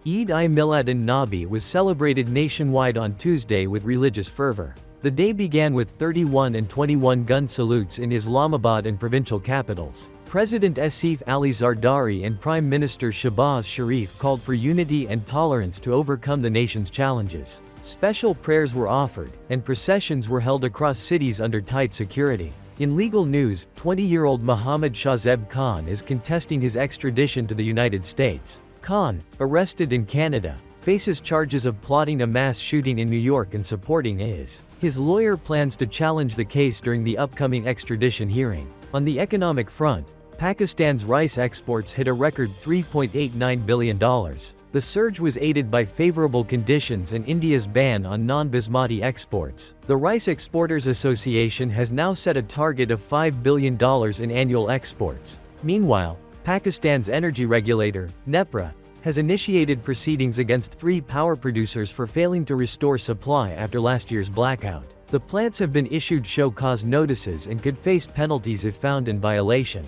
𝐄𝐬 was celebrated nationwide on Tuesday with religious fervor. The day began with 31 and 21 gun salutes in Islamabad and provincial capitals. President Asif Ali Zardari and Prime Minister Shehbaz Sharif called for unity and tolerance to overcome the nation's challenges. Special prayers were offered, and processions were held across cities under tight security. In legal news, 20-year-old Mohammed Shahzeb Khan is contesting his extradition to the United States. Khan, arrested in Canada, faces charges of plotting a mass shooting in New York and supporting IS. His lawyer plans to challenge the case during the upcoming extradition hearing. On the economic front, Pakistan's rice exports hit a record $3.89 billion. The surge was aided by favorable conditions and India's ban on non-basmati exports. The Rice Exporters Association has now set a target of $5 billion in annual exports. Meanwhile, Pakistan's energy regulator, NEPRA, has initiated proceedings against 3 power producers for failing to restore supply after last year's blackout. The plants have been issued show cause notices and could face penalties if found in violation.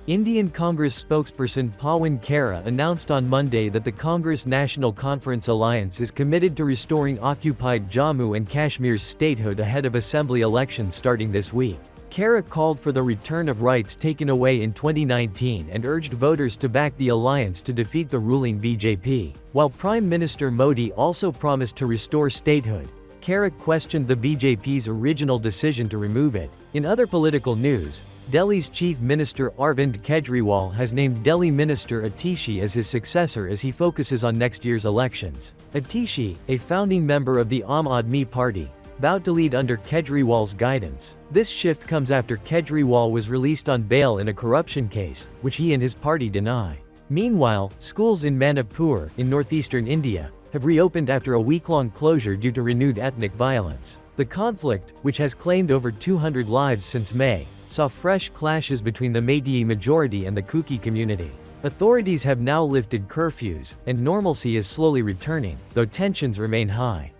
Indian Congress spokesperson Pawan Khera announced on Monday that the Congress National Conference Alliance is committed to restoring occupied Jammu and Kashmir's statehood ahead of assembly elections starting this week. Khera called for the return of rights taken away in 2019 and urged voters to back the alliance to defeat the ruling BJP. While Prime Minister Modi also promised to restore statehood, Khera questioned the BJP's original decision to remove it. In other political news, Delhi's Chief Minister Arvind Kejriwal has named Delhi Minister Atishi as his successor as he focuses on next year's elections. Atishi, a founding member of the Aam Aadmi Party, vowed to lead under Kejriwal's guidance. This shift comes after Kejriwal was released on bail in a corruption case, which he and his party deny. Meanwhile, schools in Manipur, in northeastern India, have reopened after a week-long closure due to renewed ethnic violence. The conflict, which has claimed over 200 lives since May, saw fresh clashes between the Meitei majority and the Kuki community. Authorities have now lifted curfews, and normalcy is slowly returning, though tensions remain high.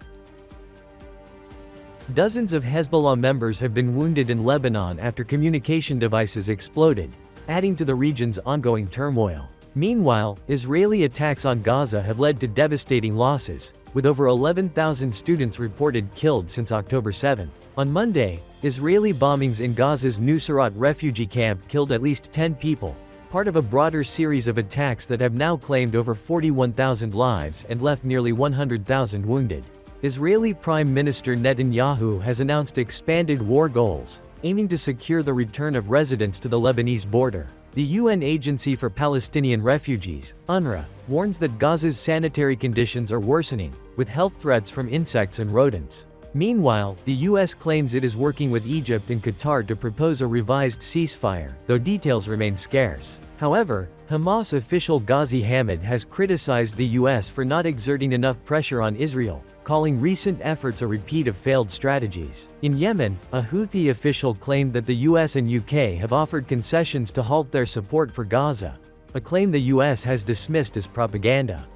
Dozens of Hezbollah members have been wounded in Lebanon after communication devices exploded, adding to the region's ongoing turmoil. Meanwhile, Israeli attacks on Gaza have led to devastating losses, with over 11,000 students reported killed since October 7. On Monday, Israeli bombings in Gaza's Nuseirat refugee camp killed at least 10 people, part of a broader series of attacks that have now claimed over 41,000 lives and left nearly 100,000 wounded. Israeli Prime Minister Netanyahu has announced expanded war goals, aiming to secure the return of residents to the Lebanese border. The UN Agency for Palestinian Refugees, UNRWA, warns that Gaza's sanitary conditions are worsening, with health threats from insects and rodents. Meanwhile, the US claims it is working with Egypt and Qatar to propose a revised ceasefire, though details remain scarce. However, Hamas official Ghazi Hamid has criticized the US for not exerting enough pressure on Israel, calling recent efforts a repeat of failed strategies. In Yemen, a Houthi official claimed that the US and UK have offered concessions to halt their support for Gaza, a claim the US has dismissed as propaganda.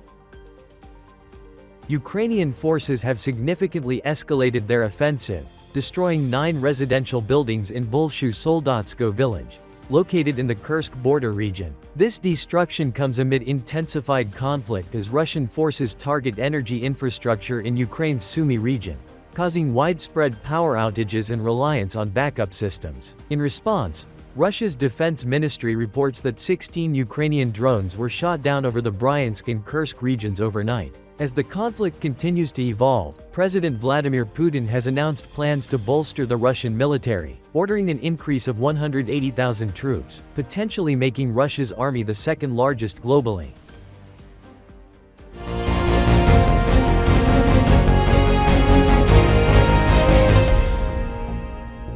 Ukrainian forces have significantly escalated their offensive, destroying 9 residential buildings in 𝐒𝐭𝐨𝐫𝐢 village, located in the Kursk border region. This destruction comes amid intensified conflict as Russian forces target energy infrastructure in Ukraine's Sumy region, causing widespread power outages and reliance on backup systems. In response, Russia's defense ministry reports that 16 Ukrainian drones were shot down over the Bryansk and Kursk regions overnight. As the conflict continues to evolve, President Vladimir Putin has announced plans to bolster the Russian military, ordering an increase of 180,000 troops, potentially making Russia's army the second largest globally.